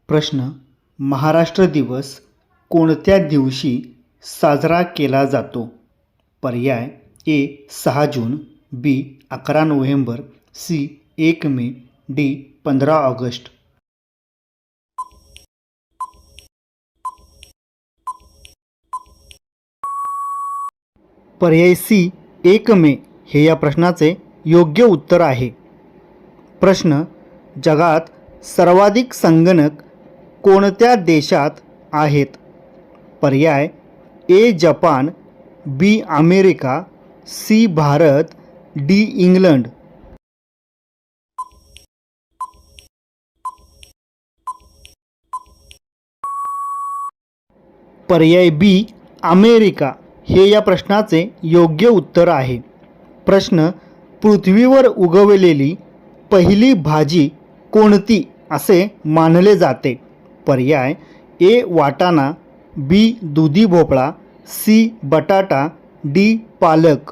प्रश्न महाराष्ट्र दिवस कोणत्या दिवशी साजरा केला जातो? पर्याय ए 6 जून, बी 11 नोव्हेंबर, सी 1 मे, डी 15 ऑगस्ट. पर्याय सी 1 मे हे या प्रश्नाचे योग्य उत्तर आहे. प्रश्न जगात सर्वाधिक संगणक कोणत्या देशात आहेत? पर्याय A Japan, B America, C Bharat, D England. पर्याय बी अमेरिका हे या प्रश्नाचे योग्य उत्तर आहे. प्रश्न पृथ्वीवर उगवलेली पहिली भाजी कोणती असे मानले जाते? पर्याय ए वाटाणा, बी दुधी भोपळा, सी बटाटा, डी पालक.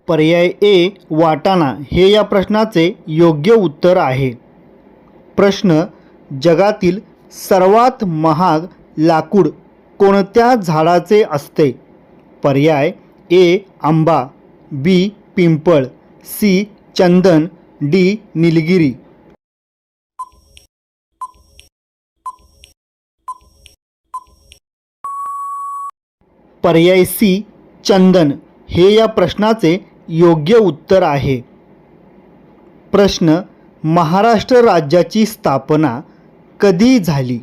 पर्याय ए वाटाणा हे या प्रश्नाचे योग्य उत्तर आहे. प्रश्न जगातील सर्वात महाग लाकूड कोणत्या झाडाचे असते? पर्याय ए आंबा, बी पिंपळ, सी चंदन, डी निलगिरी. पर्याय सी चंदन हे या प्रश्नाचे योग्य उत्तर आहे. प्रश्न महाराष्ट्र राज्याची स्थापना कधी झाली?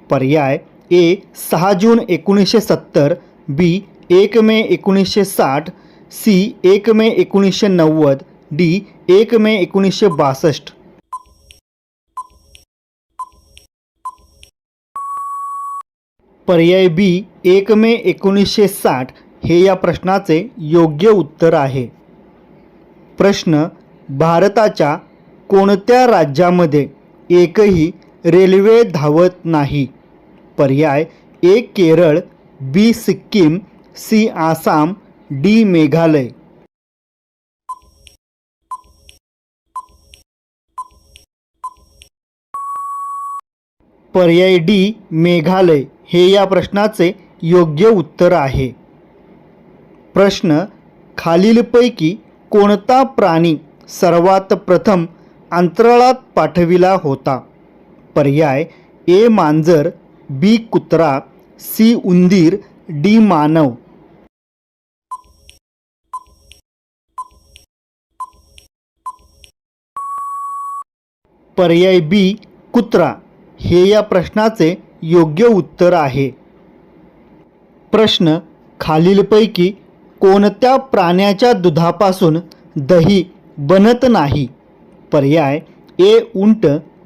पर्याय ए 6 जून 1970, बी 1 मे 1960, सी 1 मे 1990, डी 1 मे 1962. पर्याय बी 1 मे 1960 हे या प्रश्नाचे योग्य उत्तर आहे. प्रश्न भारताच्या कोणत्या राज्यामध्ये एकही रेल्वे धावत नाही? पर्याय ए केरळ, बी सिक्कीम, सी आसाम, डी मेघालय. पर्याय डी मेघालय हे या प्रश्नाचे योग्य उत्तर आहे. प्रश्न खालीलपैकी कोणता प्राणी सर्वात प्रथम अंतराळात पाठविला होता? पर्याय ए मांजर, बी कुत्रा, सी उंदीर, डी मानव. पर्याय बी कुत्रा हे या प्रश्नाचे योग्य उत्तर आहे. प्रश्न खालीलपैकी कोणत्या प्राण्याच्या दुधापासून दही बनत नाही? पर्याय ए उंट,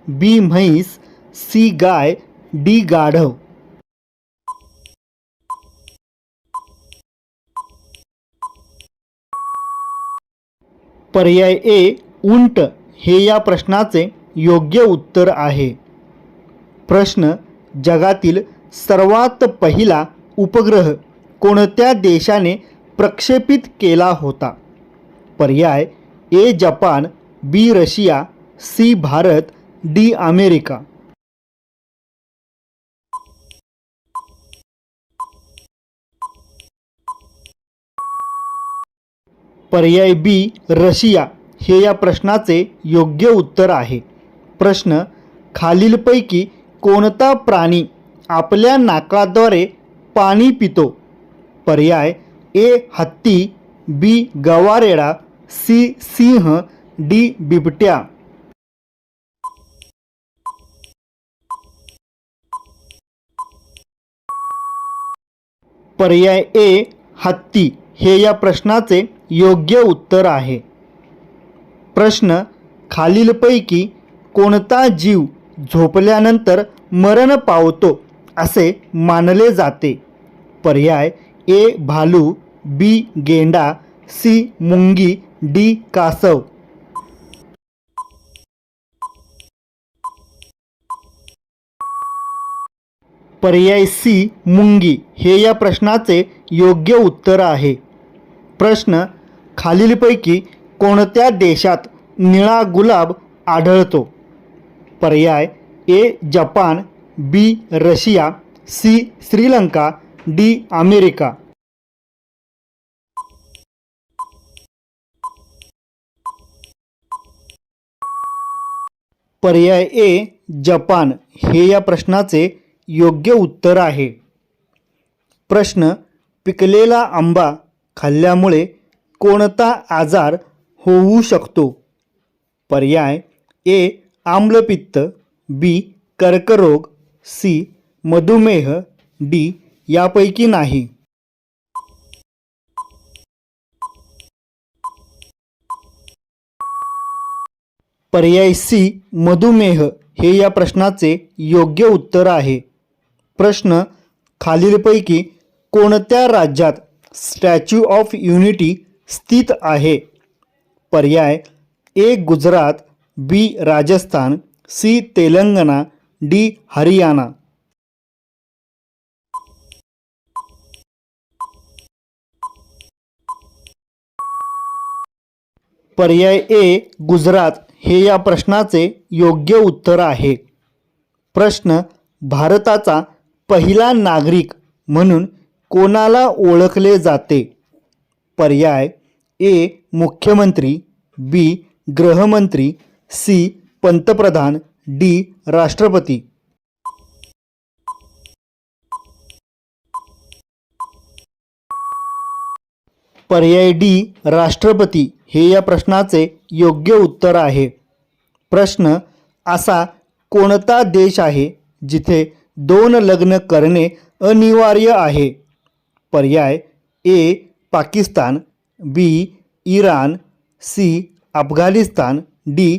बी म्हैस, सी गाय, डी गाढव. पर्याय ए उंट हे या प्रश्नाचे योग्य उत्तर आहे. प्रश्न जगातील सर्वात पहिला उपग्रह कोणत्या देशाने प्रक्षेपित केला होता? पर्याय A Japan, B Russia, C Bharat, D America. पर्याय बी रशिया हे या प्रश्नाचे योग्य उत्तर आहे. प्रश्न खालीलपैकी कोणता प्राणी आपल्या नाकाद्वारे पाणी पितो? पर्याय ए हत्ती, बी गवारेडा, सी सिंह, डी बिबट्या. पर्याय ए हत्ती हे या प्रश्नाचे योग्य उत्तर आहे. प्रश्न खालीलपैकी कोणता जीव झोपल्यानंतर मरण पावतो असे मानले जाते? पर्याय ए भालू, बी गेंडा, सी मुंगी, डी कासव. पर्याय सी मुंगी हे या प्रश्नाचे योग्य उत्तर आहे. प्रश्न खालीलपैकी कोणत्या देशात निळा गुलाब आढळतो? पर्याय A Japan, B Russia, C Sri Lanka, D America. पर्याय ए जपान हे या प्रश्नाचे योग्य उत्तर आहे. प्रश्न, पिकलेला आंबा खाल्ल्यामुळे कोणता आजार होऊ शकतो? पर्याय ए आम्लपित्त, बी कर्करोग, सी मधुमेह, डी यापैकी नाही. पर्याय सी मधुमेह हे या प्रश्नाचे योग्य उत्तर आहे. प्रश्न, खालीलपैकी कोणत्या राज्यात स्टॅच्यू ऑफ युनिटी स्थित आहे? पर्याय ए गुजरात, बी राजस्थान, सी तेलंगणा, डी हरियाणा. पर्याय ए गुजरात हे या प्रश्नाचे योग्य उत्तर आहे. प्रश्न, भारताचा पहिला नागरिक म्हणून कोणाला ओळखले जाते? पर्याय ए मुख्यमंत्री, बी गृहमंत्री, सी पंतप्रधान, डी राष्ट्रपती. पर्याय डी राष्ट्रपती हे या प्रश्नाचे योग्य उत्तर आहे. प्रश्न, असा कोणता देश आहे जिथे 2 लग्न करणे अनिवार्य आहे? पर्याय ए पाकिस्तान, बी इराण, सी अफगाणिस्तान, डी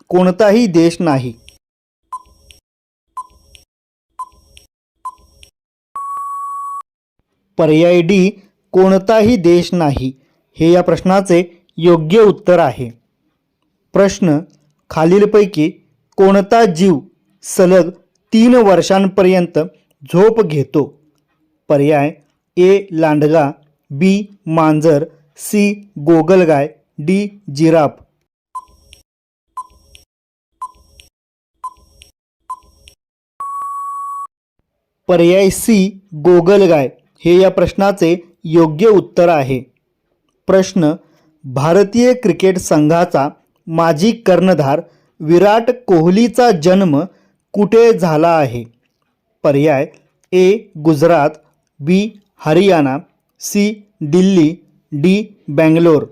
कोणताही देश नाही. पर्याय डी कोणताही देश नाही हे या प्रश्नाचे योग्य उत्तर आहे. प्रश्न, खालीलपैकी कोणता जीव सलग 3 वर्षांपर्यंत झोप घेतो? पर्याय ए लांडगा, बी मांजर, सी गोगलगाय, डी जिराफ. पर्याय सी गोगलगाय हे या प्रश्नाचे योग्य उत्तर आहे. प्रश्न, भारतीय क्रिकेट संघाचा माजी कर्णधार विराट कोहलीचा जन्म कुठे झाला आहे? पर्याय ए गुजरात, बी हरियाणा, सी दिल्ली, डी बंगलोर.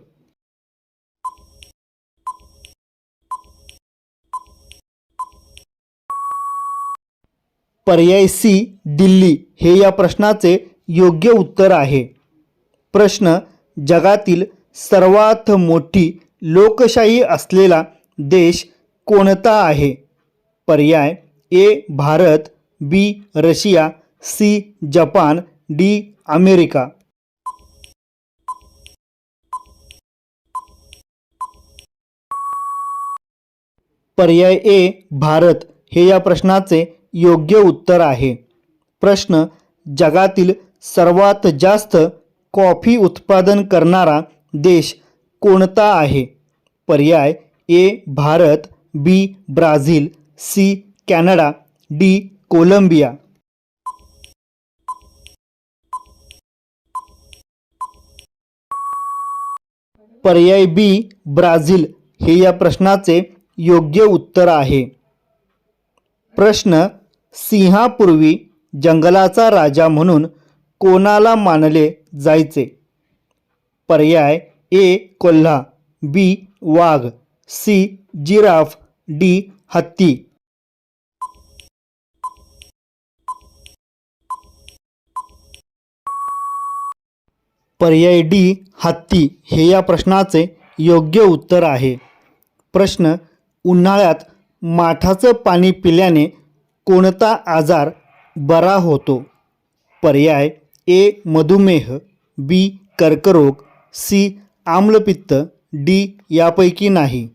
पर्याय सी दिल्ली हे या प्रश्नाचे योग्य उत्तर आहे. प्रश्न, जगातील सर्वात मोठी लोकशाही असलेला देश कोणता आहे? पर्याय A Bharat, B Russia, C Japan, D America. पर्याय ए भारत हे या प्रश्नाचे योग्य उत्तर आहे. प्रश्न, जगातील सर्वात जास्त कॉफी उत्पादन करणारा देश कोणता आहे? पर्याय A Bharat, B Brazil, C Canada, D Colombia. पर्याय बी ब्राझील हे या प्रश्नाचे योग्य उत्तर आहे. प्रश्न, सिंहापूर्वी जंगलाचा राजा म्हणून कोणाला मानले जायचे? पर्याय ए कोल्हा, बी वाघ, सी जिराफ, डी हत्ती. पर्याय डी हत्ती हे या प्रश्नाचे योग्य उत्तर आहे. प्रश्न, उन्हाळ्यात माठाचं पाणी पिल्याने कोणता आजार बरा होतो? पर्याय ए मधुमेह, बी कर्करोग, सी आम्लपित्त, डी यापैकी नाही.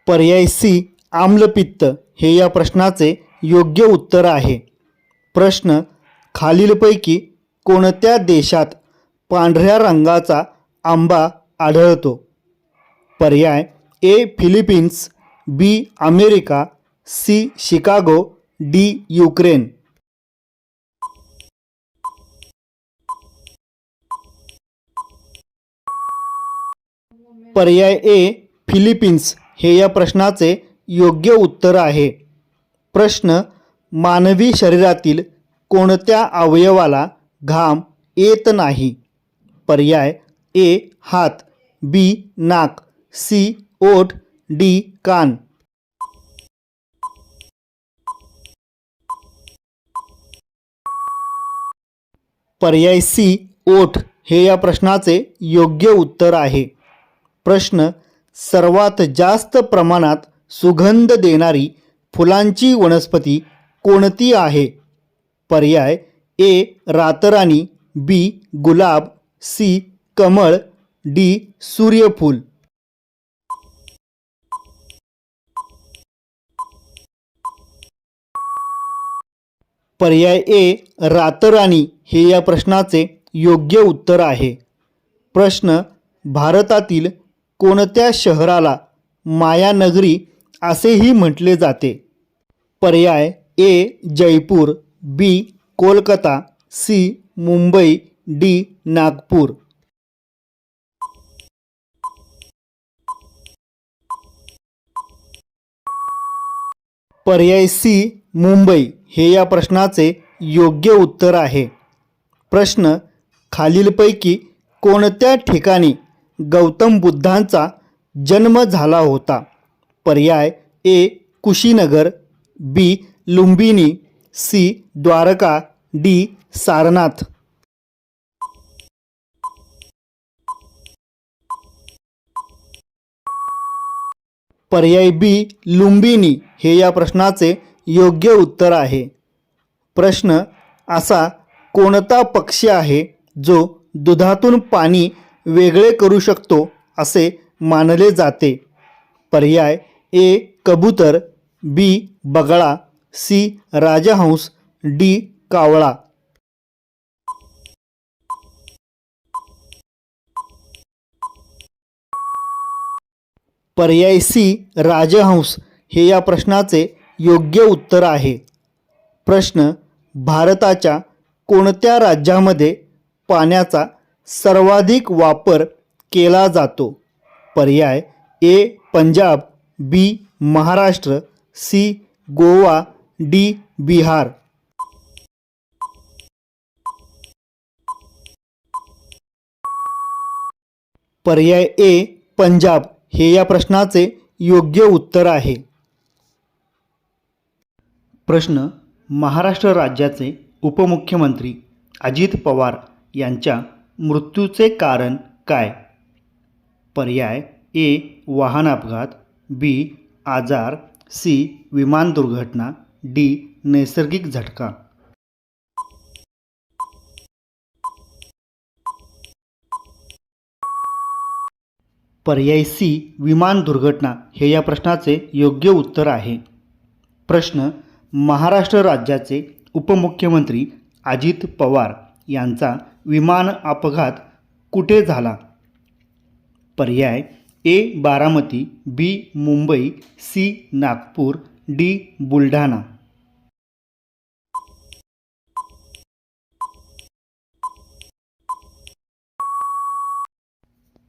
पर्याय सी आम्लपित्त हे या प्रश्नाचे योग्य उत्तर आहे. प्रश्न, खालीलपैकी कोणत्या देशात पांढऱ्या रंगाचा आंबा आढळतो? पर्याय A Philippines, B America, C Chicago, D Ukraine. पर्याय ए फिलिपिन्स हे या प्रश्नाचे योग्य उत्तर आहे. प्रश्न, मानवी शरीरातील कोणत्या अवयवाला घाम येत नाही? पर्याय ए हात, बी नाक, सी ओठ, डी कान. पर्याय सी ओठ हे या प्रश्नाचे योग्य उत्तर आहे. प्रश्न, सर्वात जास्त प्रमाणात सुगंध देणारी फुलांची वनस्पती कोणती आहे? पर्याय ए रातराणी, बी गुलाब, सी कमळ, डी सूर्यफूल. पर्याय ए रातराणी हे या प्रश्नाचे योग्य उत्तर आहे. प्रश्न, भारतातील कोणत्या शहराला मायानगरी असेही म्हटले जाते? पर्याय ए जयपूर, बी कोलकाता, सी मुंबई, डी नागपूर. पर्याय सी मुंबई हे या प्रश्नाचे योग्य उत्तर आहे. प्रश्न, खालीलपैकी कोणत्या ठिकाणी गौतम बुद्धांचा जन्म झाला होता? पर्याय ए कुशीनगर, बी लुंबिनी, सी द्वारका, डी सारनाथ. पर्याय बी लुंबिनी हे या प्रश्नाचे योग्य उत्तर आहे. प्रश्न, असा कोणता पक्षी आहे जो दुधातून पाणी वेगळे करू शकतो असे मानले जाते? पर्याय ए कबूतर, बी बगळा, सी राजहंस, डी कावळा. पर्याय सी राजहंस हे या प्रश्नाचे योग्य उत्तर आहे. प्रश्न, भारताच्या कोणत्या राज्यामध्ये पाण्याचा सर्वाधिक वापर केला जातो? पर्याय ए पंजाब, बी महाराष्ट्र, सी गोवा, डी बिहार. पर्याय ए पंजाब हे या प्रश्नाचे योग्य उत्तर आहे. प्रश्न, महाराष्ट्र राज्याचे उपमुख्यमंत्री अजित पवार यांच्या मृत्यूचे कारण काय? पर्याय ए वाहन अपघात, बी आजार, सी विमान दुर्घटना, डी नैसर्गिक झटका. पर्याय सी विमान दुर्घटना हे या प्रश्नाचे योग्य उत्तर आहे. प्रश्न, महाराष्ट्र राज्याचे उपमुख्यमंत्री अजित पवार यांचा विमान अपघात कुठे झाला? पर्याय ए बारामती, बी मुंबई, सी नागपूर, डी बुलढाणा.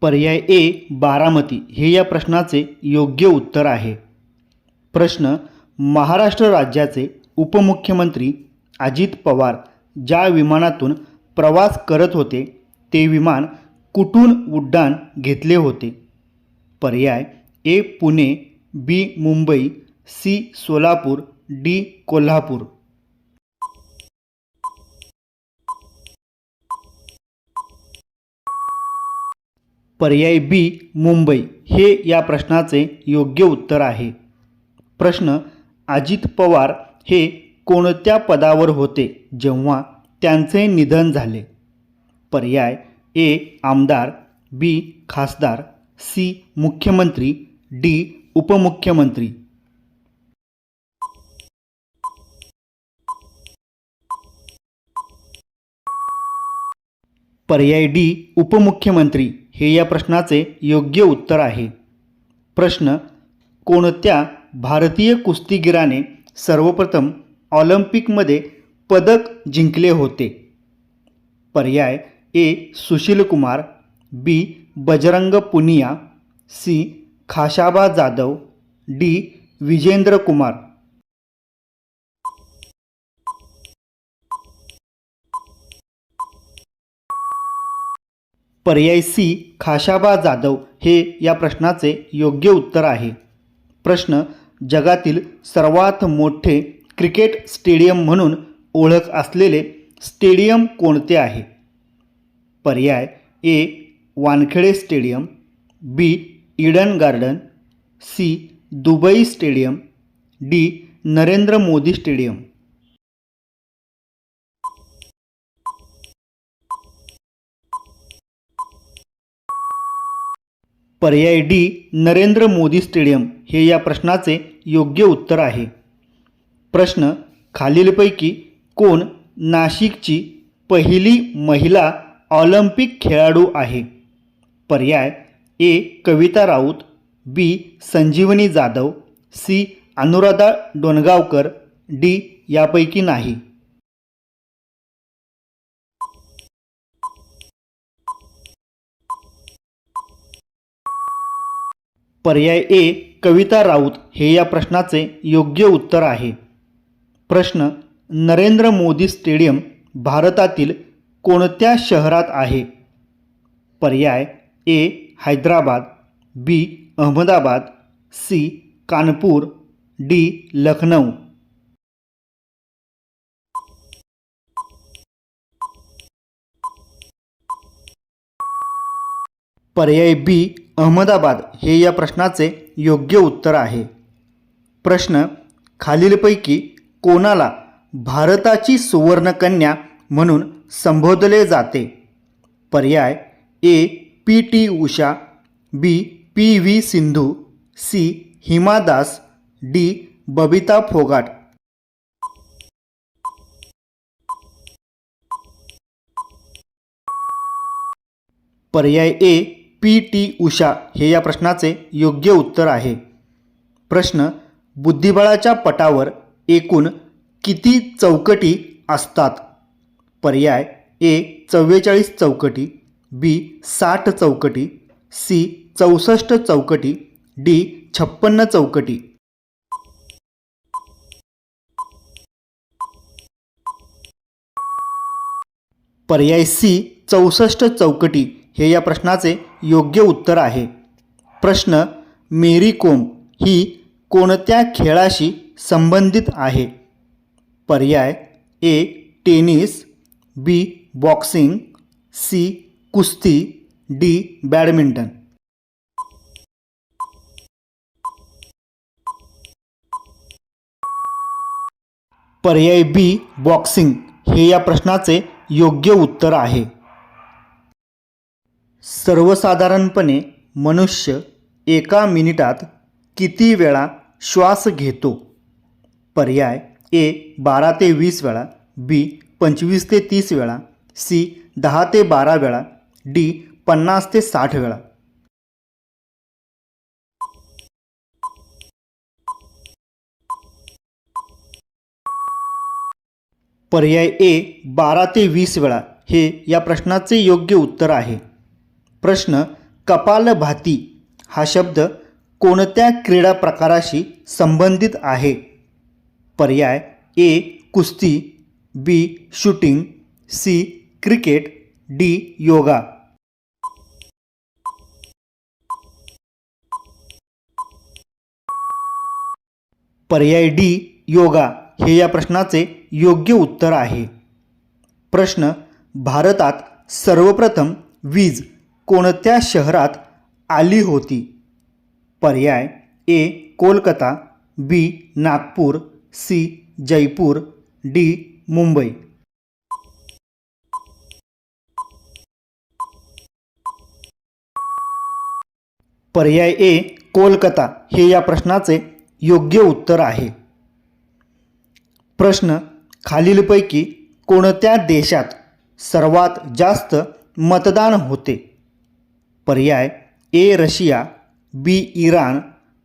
पर्याय ए बारामती हे या प्रश्नाचे योग्य उत्तर आहे. प्रश्न, महाराष्ट्र राज्याचे उपमुख्यमंत्री अजित पवार ज्या विमानातून प्रवास करत होते ते विमान कुठून उड्डाण घेतले होते? पर्याय ए पुणे, बी मुंबई, सी सोलापूर, डी कोल्हापूर. पर्याय बी मुंबई हे या प्रश्नाचे योग्य उत्तर आहे. प्रश्न, अजित पवार हे कोणत्या पदावर होते जेव्हा त्यांचे निधन झाले? पर्याय ए आमदार, बी खासदार, सी मुख्यमंत्री, डी उपमुख्यमंत्री. पर्याय डी उपमुख्यमंत्री हे या प्रश्नाचे योग्य उत्तर आहे. प्रश्न, कोणत्या भारतीय कुस्तीगीराने सर्वप्रथम ऑलिम्पिकमध्ये पदक जिंकले होते? पर्याय ए सुशील कुमार, बी बजरंग पुनिया, सी खाशाबा जाधव, डी विजेंद्र कुमार. पर्याय सी खाशाबा जाधव हे या प्रश्नाचे योग्य उत्तर आहे. प्रश्न, जगातील सर्वात मोठे क्रिकेट स्टेडियम म्हणून ओळख असलेले स्टेडियम कोणते आहे? पर्याय A Wankhede stadium, B Eden Garden, C Dubai stadium, D Narendra Modi stadium. पर्याय डी नरेंद्र मोदी स्टेडियम हे या प्रश्नाचे योग्य उत्तर आहे. प्रश्न, खालीलपैकी कोण नाशिकची पहिली महिला ऑलिम्पिक खेळाडू आहे? पर्याय ए कविता राऊत, बी संजीवनी जाधव, सी अनुराधा डोणगावकर, डी यापैकी नाही. पर्याय ए कविता राऊत हे या प्रश्नाचे योग्य उत्तर आहे. प्रश्न, नरेंद्र मोदी स्टेडियम भारतातील कोणत्या शहरात आहे? पर्याय ए हैदराबाद, बी अहमदाबाद, सी कानपूर, डी लखनौ. पर्याय बी अहमदाबाद हे या प्रश्नाचे योग्य उत्तर आहे. प्रश्न, खालीलपैकी कोणाला भारताची सुवर्णकन्या म्हणून संबोधले जाते? पर्याय A P T Usha, B P V Sindhu, C Hima Das, D Babita Phogat. पर्याय ए पी टी उषा हे या प्रश्नाचे योग्य उत्तर आहे. प्रश्न, बुद्धिबळाच्या पटावर एकूण किती चौकटी असतात? पर्याय ए 44 चौकटी, बी 60 चौकटी, सी 64 चौकटी, डी 56 चौकटी. पर्याय सी 64 चौकटी हे या प्रश्नाचे योग्य उत्तर आहे. प्रश्न, मेरी कोम ही कोणत्या खेळाशी संबंधित आहे? पर्याय ए टेनिस, बी बॉक्सिंग, सी कुस्ती, डी बॅडमिंटन. पर्याय बी बॉक्सिंग हे या प्रश्नाचे योग्य उत्तर आहे. सर्वसाधारणपणे मनुष्य एका मिनिटात किती वेळा श्वास घेतो? पर्याय ए 12 ते 20 वेळा, बी 25 ते 30 वेळा, सी 10 ते 12 वेळा, डी 50 ते 60 वेळा. पर्याय ए 12 ते 20 वेळा हे या प्रश्नाचे योग्य उत्तर आहे. प्रश्न, कपालभाती हा शब्द कोणत्या क्रीडा प्रकाराशी संबंधित आहे? पर्याय ए कुस्ती, B shooting, C cricket, D yoga. पर्याय डी योगा हे या प्रश्नाचे योग्य उत्तर आहे. प्रश्न, भारतात सर्वप्रथम वीज कोणत्या शहरात आली होती? पर्याय ए कोलकाता, बी नागपूर, सी जयपूर, डी मुंबई. पर्याय ए कोलकाता हे या प्रश्नाचे योग्य उत्तर आहे. प्रश्न, खालीलपैकी कोणत्या देशात सर्वात जास्त मतदान होते? पर्याय A Russia, B Iran,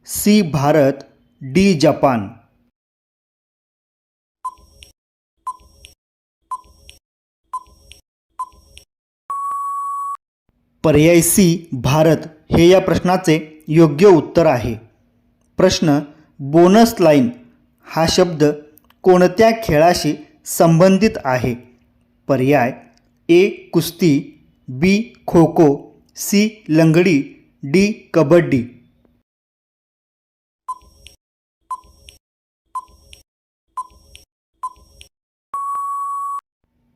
C Bharat, D Japan. पर्याय सी भारत हे या प्रश्नाचे योग्य उत्तर आहे. प्रश्न, बोनस लाईन हा शब्द कोणत्या खेळाशी संबंधित आहे? पर्याय ए कुस्ती, बी खो खो, सी लंगडी, डी कबड्डी.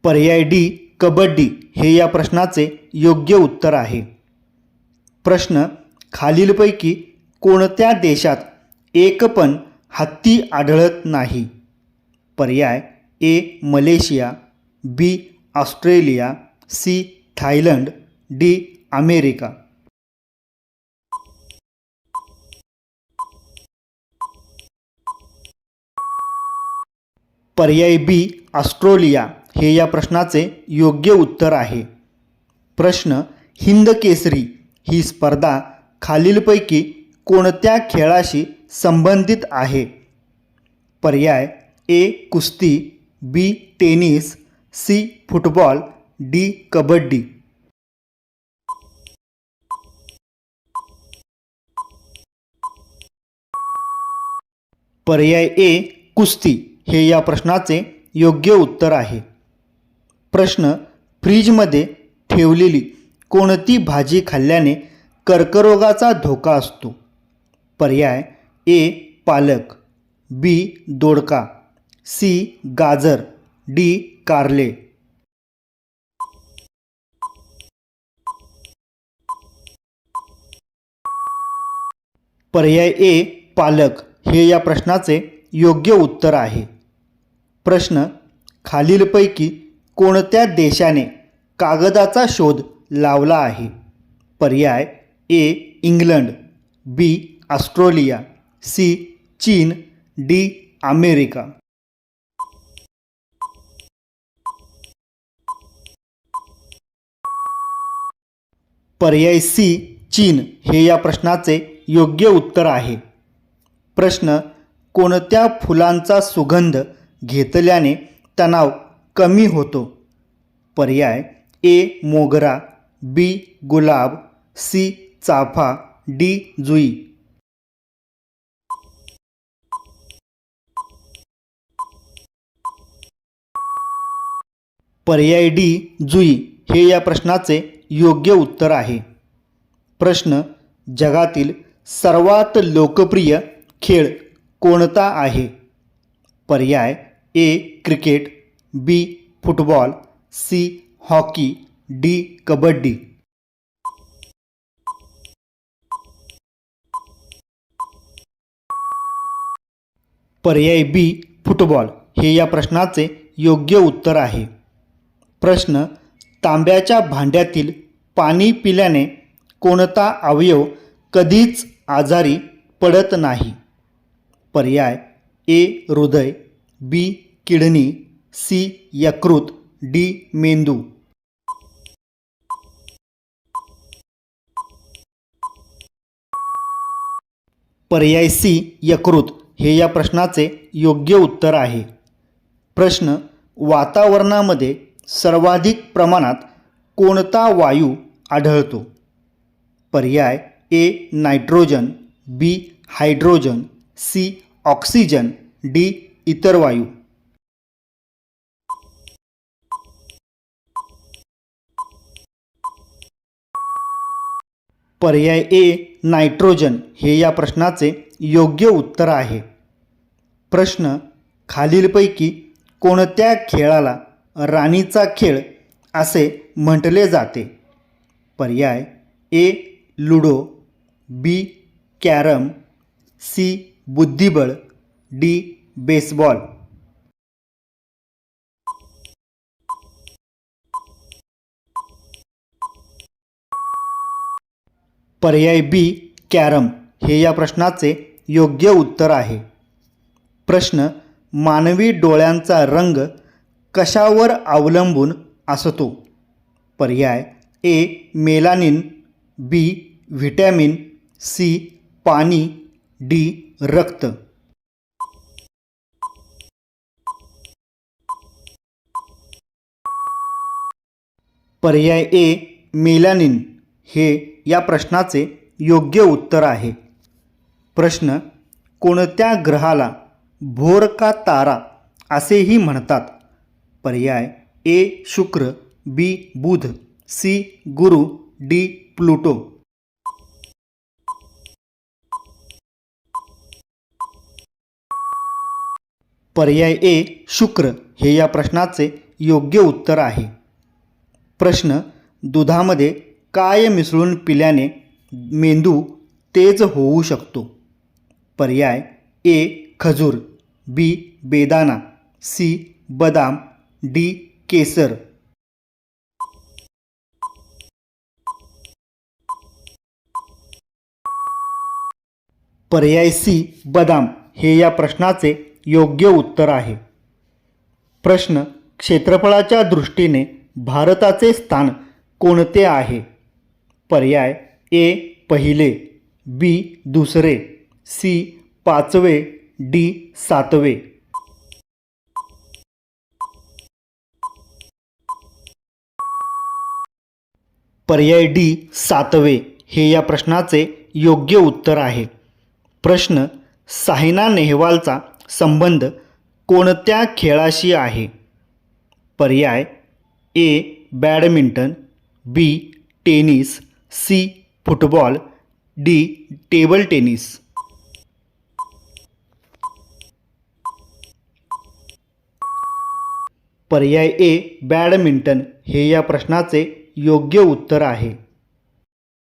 पर्याय डी कबड्डी हे या प्रश्नाचे योग्य उत्तर आहे. प्रश्न, खालीलपैकी कोणत्या देशात एक पण हत्ती आढळत नाही? पर्याय A Malaysia, B Australia, C Thailand, D America. पर्याय बी ऑस्ट्रेलिया हे या प्रश्नाचे योग्य उत्तर आहे. प्रश्न, हिंद केसरी ही स्पर्धा खालीलपैकी कोणत्या खेळाशी संबंधित आहे? पर्याय ए कुस्ती, B tennis, C football, D kabaddi. पर्याय ए कुस्ती हे या प्रश्नाचे योग्य उत्तर आहे. प्रश्न, फ्रीजमध्ये ठेवलेली कोणती भाजी खाल्ल्याने कर्करोगाचा धोका असतो? पर्याय ए पालक, बी दोडका, सी गाजर, डी कारले. पर्याय ए पालक हे या प्रश्नाचे योग्य उत्तर आहे. प्रश्न, खालीलपैकी कोणत्या देशाने कागदाचा शोध लावला आहे? पर्याय ए इंग्लंड, बी ऑस्ट्रेलिया, सी चीन, डी अमेरिका. पर्याय सी चीन हे या प्रश्नाचे योग्य उत्तर आहे. प्रश्न, कोणत्या फुलांचा सुगंध घेतल्याने तणाव कमी होतो? पर्याय ए मोगरा, बी गुलाब, सी चाफा, डी जुई. पर्याय डी जुई हे या प्रश्नाचे योग्य उत्तर आहे. प्रश्न, जगातील सर्वात लोकप्रिय खेळ कोणता आहे? पर्याय A cricket, B football, C hockey, D kabaddi. पर्याय बी फुटबॉल हे या प्रश्नाचे योग्य उत्तर आहे. प्रश्न, तांब्याच्या भांड्यातील पाणी पिल्याने कोणता अवयव कधीच आजारी पडत नाही? पर्याय ए हृदय, बी किडनी, सी यकृत, डी मेंदू. पर्याय सी यकृत हे या प्रश्नाचे योग्य उत्तर आहे. प्रश्न, वातावरणामध्ये सर्वाधिक प्रमाणात कोणता वायू आढळतो? पर्याय ए नायट्रोजन, बी हायड्रोजन, सी ऑक्सिजन, डी इतर वायू. पर्याय ए नायट्रोजन हे या प्रश्नाचे योग्य उत्तर आहे. प्रश्न, खालीलपैकी कोणत्या खेळाला राणीचा खेळ असे म्हटले जाते? पर्याय ए लुडो, बी कॅरम, सी बुद्धिबळ, डी बेसबॉल. पर्याय बी कॅरम हे या प्रश्नाचे योग्य उत्तर आहे. प्रश्न, मानवी डोळ्यांचा रंग कशावर अवलंबून असतो? पर्याय ए मेलानिन, बी व्हिटॅमिन, सी पाणी, डी रक्त. पर्याय ए मेलानिन हे या प्रश्नाचे योग्य उत्तर आहे. प्रश्न, कोणत्या ग्रहाला भोर का तारा असेही म्हणतात? पर्याय ए शुक्र, बी बुध, सी गुरु, डी प्लुटो. पर्याय ए शुक्र हे या प्रश्नाचे योग्य उत्तर आहे. प्रश्न, दुधामध्ये काय मिसळून पिल्याने मेंदू तेज होऊ शकतो? पर्याय ए खजूर, बी बेदाणा, सी बदाम, डी केसर. पर्याय सी बदाम हे या प्रश्नाचे योग्य उत्तर आहे. प्रश्न, क्षेत्रफळाच्या दृष्टीने भारताचे स्थान कोणते आहे? पर्याय ए पहिले, बी दुसरे, सी पाचवे, डी सातवे. पर्याय डी सातवे हे या प्रश्नाचे योग्य उत्तर आहे. प्रश्न, सायना नेहवालचा संबंध कोणत्या खेळाशी आहे? पर्याय A badminton, B tennis, C football, D table tennis. पर्याय ए बॅडमिंटन हे या प्रश्नाचे योग्य उत्तर आहे.